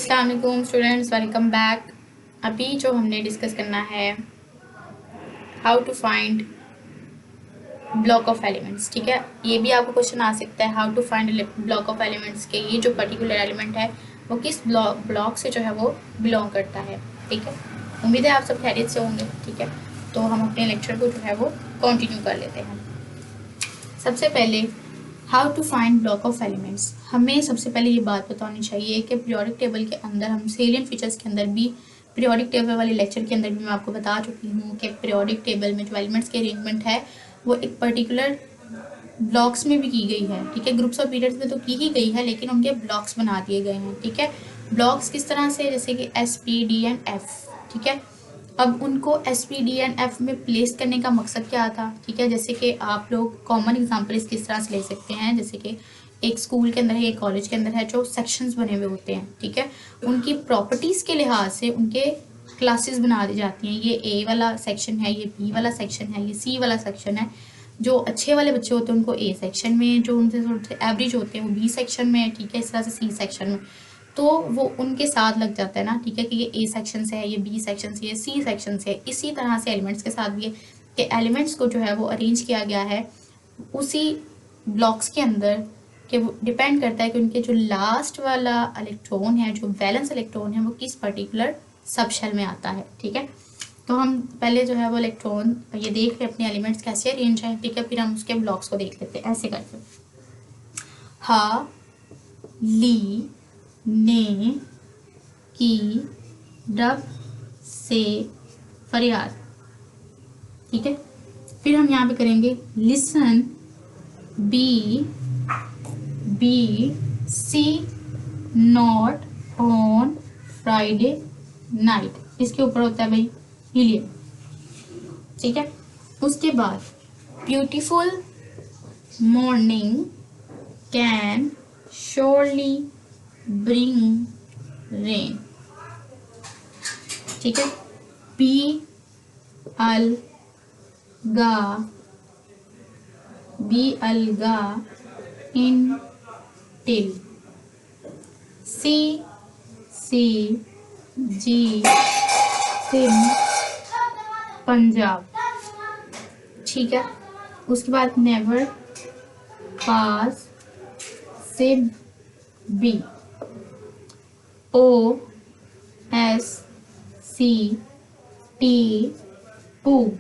अस्सलाम वालेकुम students, welcome back. अभी जो हमने डिस्कस करना है how to find block of elements. ठीक है, ये भी आपको क्वेश्चन आ सकता है, how to find block of elements के ये जो पर्टिकुलर एलिमेंट है वो किस ब्लॉक से जो है वो बिलोंग करता है। ठीक है, उम्मीद है आप सब खैरियत से होंगे। ठीक है, तो हम अपने लेक्चर को जो है वो कंटिन्यू कर लेते हैं। सबसे पहले how to find block of elements, हमें सबसे पहले ये बात बतानी चाहिए कि पीरियोडिक टेबल के अंदर हम सेलिएंट फीचर्स के अंदर भी, पीरियोडिक टेबल वाले लेक्चर के अंदर भी मैं आपको बता चुकी हूँ कि पीरियोडिक टेबल में जो एलिमेंट्स की अरेंजमेंट है वो एक पर्टिकुलर ब्लॉक्स में भी की गई है। ठीक है, ग्रुप्स ऑफ पीरियड्स में तो की ही गई है, लेकिन उनके ब्लॉक्स बना दिए गए हैं। ठीक है, ब्लॉक्स किस तरह से, जैसे कि S P D and F. ठीक है, अब उनको S P D and F में प्लेस करने का मकसद क्या था। ठीक है, जैसे कि आप लोग कॉमन एग्जांपल इस किस तरह से ले सकते हैं, जैसे कि एक स्कूल के अंदर है, एक कॉलेज के अंदर है, जो सेक्शंस बने हुए होते हैं। ठीक है, उनकी प्रॉपर्टीज़ के लिहाज से उनके क्लासेस बना दी जाती हैं। ये ए वाला सेक्शन है, ये बी वाला सेक्शन है, ये सी वाला सेक्शन है। जो अच्छे वाले बच्चे होते हैं उनको ए सेक्शन में, जो उनसे थोड़े से एवरेज होते हैं वो बी सेक्शन में। ठीक है, इस तरह से सी सेक्शन में, तो वो उनके साथ लग जाता है ना। ठीक है, कि ये ए सेक्शन से है, ये बी सेक्शन से, ये सी सेक्शन से है। इसी तरह से एलिमेंट्स के साथ भी है कि एलिमेंट्स को जो है वो अरेंज किया गया है उसी ब्लॉक्स के अंदर, कि वो डिपेंड करता है कि उनके जो लास्ट वाला इलेक्ट्रॉन है, जो वैलेंस इलेक्ट्रॉन है, वो किस पर्टिकुलर सब शेल में आता है। ठीक है, तो हम पहले जो है वो इलेक्ट्रॉन ये देख ले अपने एलिमेंट्स कैसे अरेंज हैं। ठीक है, फिर हम उसके ब्लॉक्स को देख लेते हैं ऐसे करके। हा, ली, ने, की, डब, से, फरियाद। ठीक है, फिर हम यहाँ पे करेंगे listen, B, B, C, not, on, Friday night. इसके ऊपर होता है भाई हीलियम। ठीक है, उसके बाद beautiful morning can surely bring rain. ठीक है, बी अलगा, बी अलगा in till, C C G सिम पंजाब। ठीक है, उसके बाद नेवर पास सिब B, O S C T two.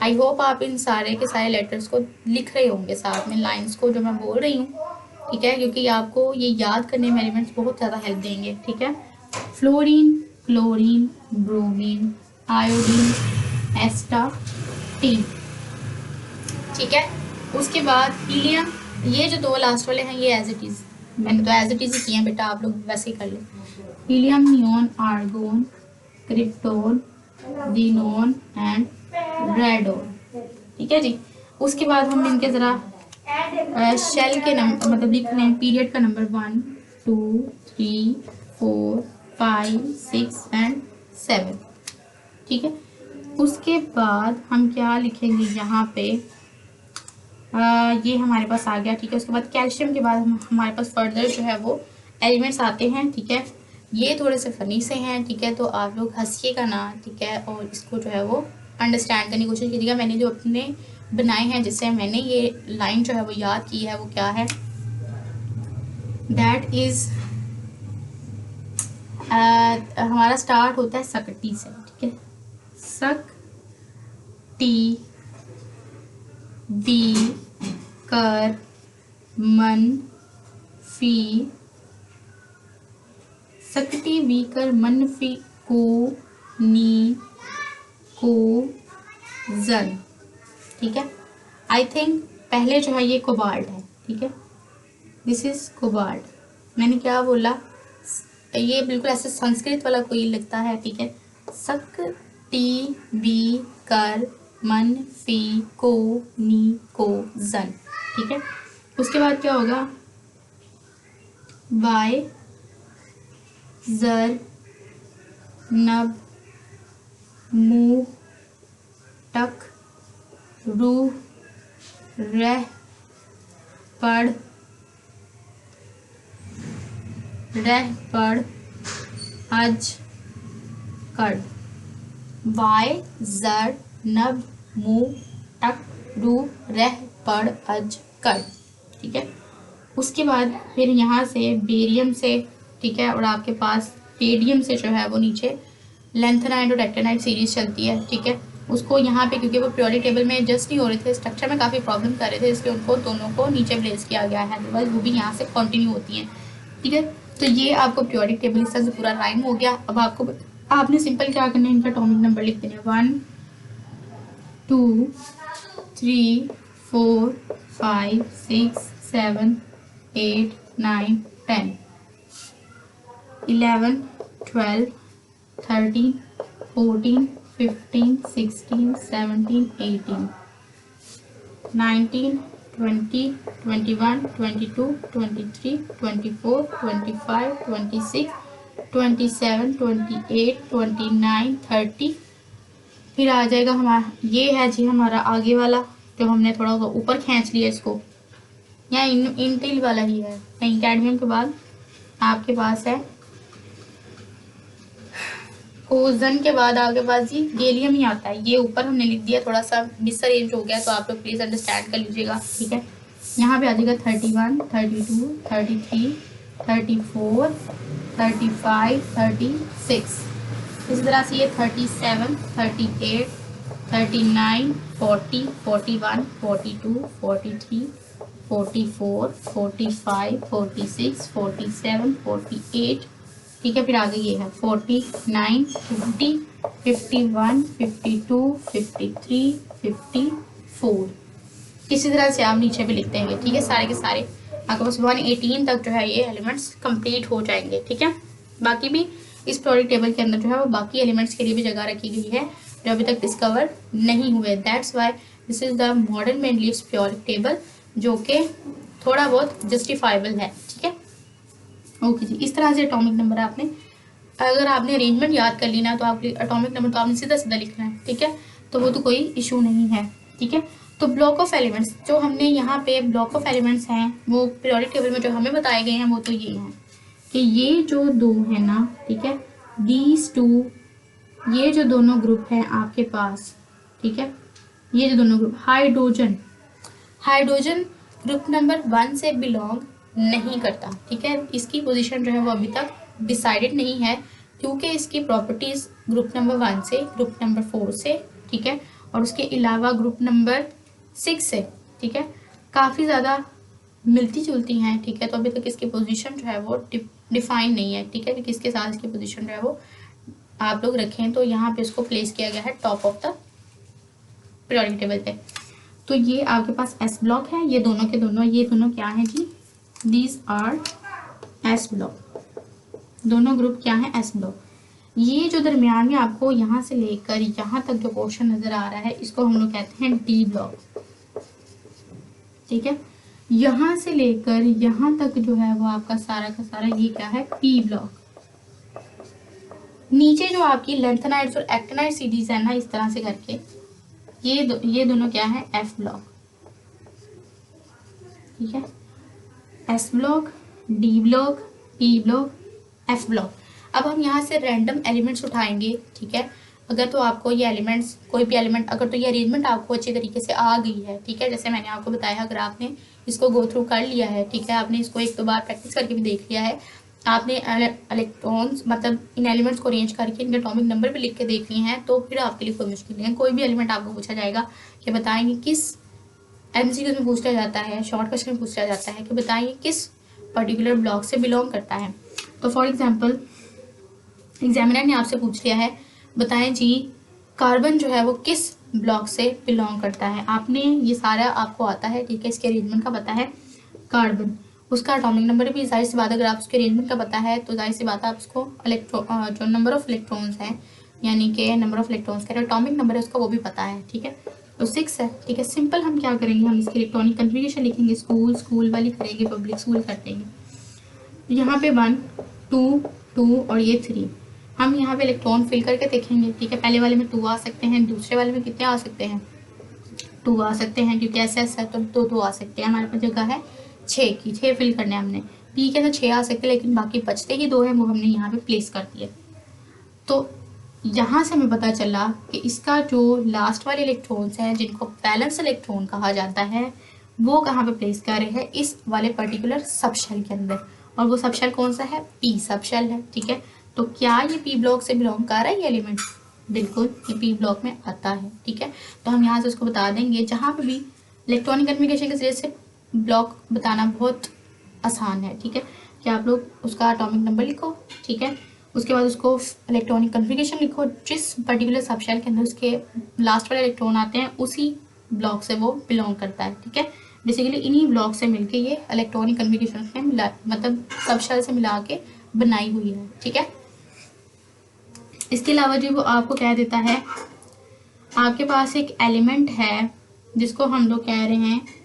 I hope आप इन सारे के सारे लेटर्स को लिख रहे होंगे साथ में, लाइंस को जो मैं बोल रही हूँ। ठीक है, क्योंकि आपको ये याद करने में एलिमेंट्स बहुत ज़्यादा हेल्प देंगे। ठीक है, fluorine, chlorine, bromine, iodine, astatine. ठीक है, उसके बाद हीलियम, ये जो दो लास्ट वाले हैं ये एज इट इज़, मैंने तो एज इट इज़ ही किए हैं बेटा, आप लोग वैसे ही कर लें। Helium, neon, argon, krypton, xenon and radon. ठीक है जी, उसके बाद हम इनके ज़रा शेल के नंबर मतलब लिख लें, पीरियड का नंबर 1 2 3 4 5 6 एंड 7। ठीक है, उसके बाद हम क्या लिखेंगे यहाँ पे, ये हमारे पास आ गया। ठीक है, उसके बाद कैल्शियम के बाद हमारे पास फर्दर जो है वो एलिमेंट्स आते हैं। ठीक है, ये थोड़े से फनी से हैं। ठीक है, तो आप लोग हंसिएगा ना। ठीक है, और इसको जो है वो अंडरस्टैंड करने की कोशिश कीजिएगा। मैंने जो अपने बनाए हैं, जिससे मैंने ये लाइन जो है वो याद की है, वो क्या है, दैट इज़ हमारा स्टार्ट होता है सकटी से। ठीक है, सक टी बी कर मन फी, सकटी बीकर मन फी को नी को जन। ठीक है, आई थिंक पहले जो है ये कोबाल्ट है। ठीक है, दिस इज कोबाल्ट। मैंने क्या बोला, ये बिल्कुल ऐसे संस्कृत वाला कोई लगता है। ठीक है, सक टी बी कर मन फी को नी को जन। ठीक है, उसके बाद क्या होगा, वाई जर नब मुँह टक रूह रह पढ़ रह पढ़ अज कड़, वाय जर नब मू टक रू रह पढ़ अज कड़, ठीक है। उसके बाद फिर यहाँ से बेरियम से, ठीक है, और आपके पास टेडियम से जो है वो नीचे लेंथेनाइड और एक्टेनाइड सीरीज चलती है, ठीक है। उसको यहाँ पे क्योंकि वो पीरियोडिक टेबल में एडजस्ट नहीं हो रहे थे, स्ट्रक्चर में काफ़ी प्रॉब्लम कर रहे थे, इसलिए उनको दोनों को नीचे प्लेस किया गया है, अदरवाइज वो भी यहाँ से कंटिन्यू होती हैं, ठीक है। तो ये आपको पीरियोडिक टेबल इस तरह से पूरा राइम हो गया। अब आपने सिंपल क्या करना है, इनका एटॉमिक नंबर लिख देना है 1 2 3 4 5 6 7 8 9 10 11 12 13 14 15 16 17 18 19 20 21 22 23 24 25 26 27 28 29 30। फिर आ जाएगा हमारा, ये है जी हमारा आगे वाला, जो हमने थोड़ा ऊपर खींच लिया इसको, या इंटिल वाला ही है, नहीं कैडमियम के बाद आपके पास है ओजन, के बाद आपके पास जी गैलियम ही आता है। ये ऊपर हमने लिख दिया, थोड़ा सा मिसअरेंज हो गया, तो आप लोग प्लीज़ अंडरस्टैंड कर लीजिएगा, ठीक है। यहाँ पे आ जाएगा 31 32 33 34 35 36। इसी तरह से ये 37 38 39 40 41 42 43 44 45 46 47 48, ठीक है। फिर आगे ये है 49 50 51 52 53 54। इसी तरह से आप नीचे भी लिखते हैं, ठीक है। सारे के सारे आपके पास 118 तक जो है ये एलिमेंट्स कंप्लीट हो जाएंगे, ठीक है। बाकी भी इस पीरियोडिक टेबल के अंदर जो है वो बाकी एलिमेंट्स के लिए भी जगह रखी गई है जो अभी तक डिस्कवर नहीं हुए। That's why this is the modern Mendeleev's periodic table, जो कि थोड़ा बहुत जस्टिफाइबल है, ठीक है। ओके जी, इस तरह से एटॉमिक नंबर आपने, अगर आपने अरेंजमेंट याद कर ली ना, तो आप एटॉमिक नंबर तो आपने सीधा सीधा लिखना है, ठीक है। तो वो तो कोई इशू नहीं है, ठीक है। तो ब्लॉक ऑफ एलिमेंट्स जो हमने यहाँ पे ब्लॉक ऑफ एलिमेंट्स हैं वो पीरियोडिक टेबल में जो हमें बताए गए हैं वो तो ये हैं कि ये जो दो है ना, ठीक है, दीज टू, ये जो दोनों ग्रुप हैं आपके पास, ठीक है, ये जो दोनों ग्रुप, हाइड्रोजन ग्रुप नंबर 1 से बिलोंग नहीं करता, ठीक है। इसकी पोजीशन जो है वो अभी तक डिसाइडेड नहीं है, क्योंकि इसकी प्रॉपर्टीज ग्रुप नंबर 1 से, ग्रुप नंबर 4 से, ठीक है, और उसके अलावा ग्रुप नंबर 6 से, ठीक है, काफ़ी ज़्यादा मिलती जुलती हैं, ठीक है। तो अभी तक इसकी पोजीशन जो है वो डिफाइन नहीं है, ठीक है, कि किसके साथ इसकी पोजीशन जो है वो आप लोग रखें। तो यहाँ पे इसको प्लेस किया गया है top of the periodic table पे। तो ये आपके पास एस ब्लॉक है, ये दोनों के दोनों, ये दोनों क्या है जी, दीज आर एस ब्लॉक, दोनों ग्रुप क्या है, एस ब्लॉक। ये जो दरमियान में आपको यहाँ से लेकर यहाँ तक जो पोर्शन नजर आ रहा है, इसको हम लोग कहते हैं डी ब्लॉक, ठीक है। यहाँ से लेकर यहाँ तक जो है वो आपका सारा का सारा ये क्या है, पी ब्लॉक। नीचे जो आपकी लेंथेनाइड्स और एक्टिनाइड सीरीज है ना, इस तरह से करके ये दोनों क्या है, एफ ब्लॉक, ठीक है। S block, D block, P block, F block. अब हम यहाँ से रैंडम एलिमेंट्स उठाएंगे, ठीक है। अगर तो आपको ये एलिमेंट्स, कोई भी एलिमेंट, अगर तो ये अरेंजमेंट आपको अच्छी तरीके से आ गई है, ठीक है, जैसे मैंने आपको बताया, अगर आपने इसको गो थ्रू कर लिया है, ठीक है, आपने इसको एक दो बार प्रैक्टिस करके भी देख लिया है, आपने इलेक्ट्रॉन्स मतलब इन एलिमेंट्स को अरेंज करके इनके एटॉमिक नंबर भी लिख के देख लिए हैं, तो फिर आपके लिए कोई मुश्किल नहीं है। कोई भी एलिमेंट आपको पूछा जाएगा कि बताएंगे किस, एमसीक्यू में पूछा जाता है, शॉर्ट क्वेश्चन में पूछा जाता है कि बताइए किस पर्टिकुलर ब्लॉक से बिलोंग करता है। तो फॉर एग्जांपल एग्जामिनर ने आपसे पूछ लिया है, बताएं जी कार्बन जो है वो किस ब्लॉक से बिलोंग करता है। आपने ये सारा आपको आता है, ठीक है, इसके अरेंजमेंट का पता है, कार्बन, उसका एटॉमिक नंबर भी जाहिर सी बात, अगर आप उसके अरेंजमेंट का पता है तो जाहिर सी बात है आप उसको जो नंबर ऑफ इलेक्ट्रॉन्स है, यानी कि नंबर ऑफ इलेक्ट्रॉन्स का एटॉमिक नंबर है उसका वो भी पता है, ठीक है। तो 6 है, ठीक है। सिंपल हम क्या करेंगे, हम इसकी इलेक्ट्रॉनिक कन्फिगरेशन लिखेंगे, स्कूल वाली करेंगे, पब्लिक स्कूल कर देंगे। यहाँ पे 1 2 2 और ये 3, हम यहाँ पे इलेक्ट्रॉन फिल करके देखेंगे, ठीक है। पहले वाले में 2 आ सकते हैं, दूसरे वाले में कितने आ सकते हैं, 2 आ सकते हैं, क्योंकि एस है तो 2 आ सकते हैं। हमारे पास जगह है 6 की, 6 फिल करने हमने। पी के तो 6 आ सकते हैं, लेकिन बाकी बचते ही 2 हैं, वो हमने यहाँ पे प्लेस कर दिए। तो यहाँ से हमें पता चला कि इसका जो लास्ट वाले इलेक्ट्रॉन्स हैं, जिनको बैलेंस इलेक्ट्रॉन कहा जाता है, वो कहाँ पे प्लेस कर रहे हैं, इस वाले पर्टिकुलर सब शेल के अंदर। और वो सब शेल कौन सा है, पी सब शेल है, ठीक है। तो क्या ये पी ब्लॉक से बिलोंग कर रहा है ये एलिमेंट, बिल्कुल ये पी ब्लॉक में आता है, ठीक है। तो हम यहाँ से उसको बता देंगे, जहाँ पे भी इलेक्ट्रॉनिक कन्फिगरेशन के जरिए से ब्लॉक बताना बहुत आसान है, ठीक है, कि आप लोग उसका एटॉमिक नंबर लिखो, ठीक है, उसके बाद उसको इलेक्ट्रॉनिक कन्फिगरेशन लिखो, जिस पर्टिकुलर सब शेल के अंदर उसके लास्ट वाले इलेक्ट्रॉन आते हैं उसी ब्लॉक से वो बिलोंग करता है, ठीक है। बेसिकली इन्हीं ब्लॉक से मिलके ये इलेक्ट्रॉनिक कन्फिगरेशन में मिला, मतलब सब शेल से मिला के बनाई हुई है, ठीक है। इसके अलावा जो वो आपको कह देता है, आपके पास एक एलिमेंट है जिसको हम लोग कह रहे हैं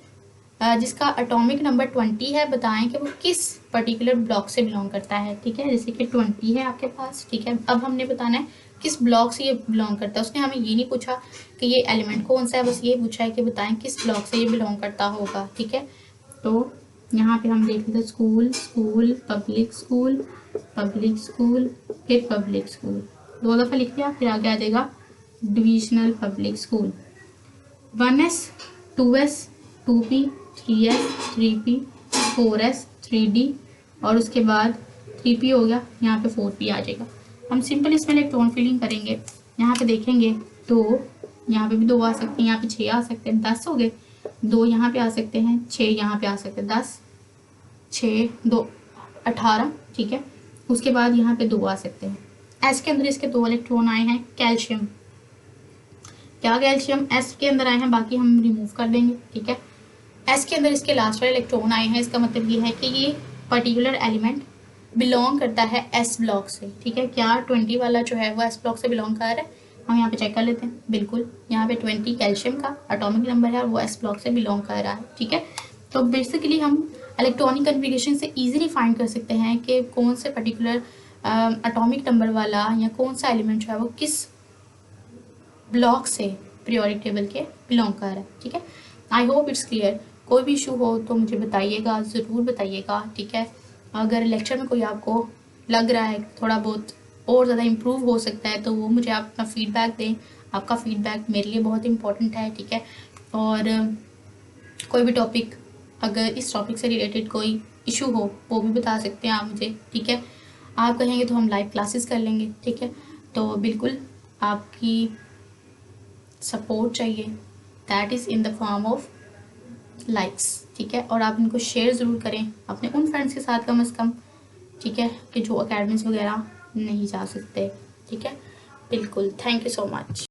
जिसका एटॉमिक नंबर 20 है, बताएं कि वो किस पर्टिकुलर ब्लॉक से बिलोंग करता है, ठीक है। जैसे कि 20 है आपके पास, ठीक है। अब हमने बताना है किस ब्लॉक से ये बिलोंग करता है। उसने हमें ये नहीं पूछा कि ये एलिमेंट कौन सा है, बस ये पूछा है कि बताएं किस ब्लॉक से ये बिलोंग करता होगा, ठीक है। तो यहाँ पे हम देख लेते हैं school, school, public school, public school, फिर पब्लिक स्कूल, 2 दफ़ा लिख लिया, फिर आगे आ जाएगा divisional public school, 1S 2S 2P 3S 3P 4S 3D, और उसके बाद 3P हो गया, यहाँ पे 4P आ जाएगा। हम सिंपल इसमें इलेक्ट्रॉन फिलिंग करेंगे, यहाँ पे देखेंगे तो यहाँ पे भी 2 आ सकते हैं, यहाँ पे 6 आ सकते हैं, 10 हो गए, 2 यहाँ पे आ सकते हैं, 6 यहाँ पे आ सकते हैं, 10 6 2 18, ठीक है। उसके बाद यहाँ पे 2 आ सकते हैं। एस के अंदर इसके 2 इलेक्ट्रॉन आए हैं, कैल्शियम, क्या कैल्शियम एस के अंदर आए हैं, बाकी हम रिमूव कर देंगे, ठीक है। एस के अंदर इसके लास्ट वाले इलेक्ट्रॉन आए हैं, इसका मतलब ये है कि ये पर्टिकुलर एलिमेंट बिलोंग करता है एस ब्लॉक से, ठीक है। क्या 20 वाला जो है वो एस ब्लॉक से बिलोंग कर रहा है, हम यहाँ पे चेक कर लेते हैं, बिल्कुल यहाँ पे 20 कैल्शियम का एटॉमिक नंबर है और वो एस ब्लॉक से बिलोंग कर रहा है, ठीक है। तो बेसिकली हम इलेक्ट्रॉनिक कन्फिगरेशन से ईजिली फाइंड कर सकते हैं कि कौन से पर्टिकुलर एटॉमिक नंबर वाला या कौन सा एलिमेंट जो है वो किस ब्लॉक से पीरियोडिक टेबल के बिलोंग कर रहा है, ठीक है। I hope it's clear. कोई भी इशू हो तो मुझे बताइएगा, ज़रूर बताइएगा, ठीक है। अगर लेक्चर में कोई आपको लग रहा है थोड़ा बहुत और ज़्यादा इम्प्रूव हो सकता है, तो वो मुझे आप अपना फीडबैक दें। आपका फीडबैक मेरे लिए बहुत इंपॉर्टेंट है, ठीक है। और कोई भी टॉपिक, अगर इस टॉपिक से रिलेटेड कोई इशू हो वो भी बता सकते हैं आप मुझे, ठीक है। आप कहेंगे तो हम लाइव क्लासेस कर लेंगे, ठीक है। तो बिल्कुल आपकी सपोर्ट चाहिए, that is in the form of likes, ठीक है। और आप इनको शेयर ज़रूर करें अपने उन फ्रेंड्स के साथ कम से कम, ठीक है, कि जो अकेडमीज़ वगैरह नहीं जा सकते, ठीक है। बिल्कुल, थैंक यू सो मच।